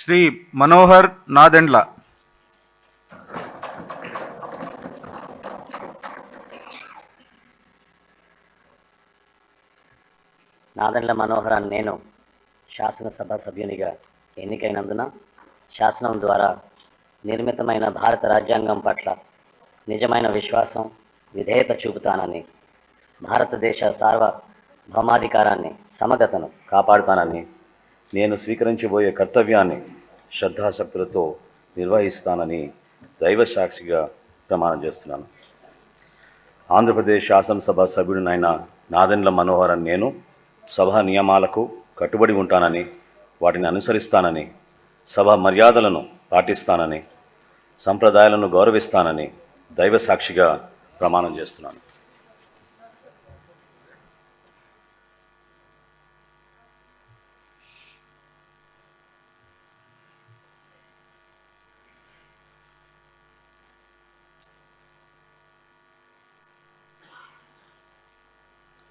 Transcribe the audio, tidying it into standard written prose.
శ్రీ మనోహర్ నాదెండ్ల. నాదెండ్ల మనోహర్ అని నేను శాసనసభ సభ్యునిగా ఎన్నికైనందున శాసనం ద్వారా నిర్మితమైన భారత రాజ్యాంగం పట్ల నిజమైన విశ్వాసం, విధేయత చూపుతానని, భారతదేశ సార్వభౌమాధికారాన్ని, సమగ్రతను కాపాడుతానని, నేను స్వీకరించబోయే కర్తవ్యాన్ని శ్రద్ధాశక్తులతో నిర్వహిస్తానని దైవ సాక్షిగా ప్రమాణం చేస్తున్నాను. ఆంధ్రప్రదేశ్ శాసనసభ సభ్యుడినైన నాదెండ్ల మనోహర్ అని నేను సభ నియమాలకు కట్టుబడి ఉంటానని, వాటిని అనుసరిస్తానని, సభ మర్యాదలను పాటిస్తానని, సంప్రదాయాలను గౌరవిస్తానని దైవ సాక్షిగా ప్రమాణం చేస్తున్నాను.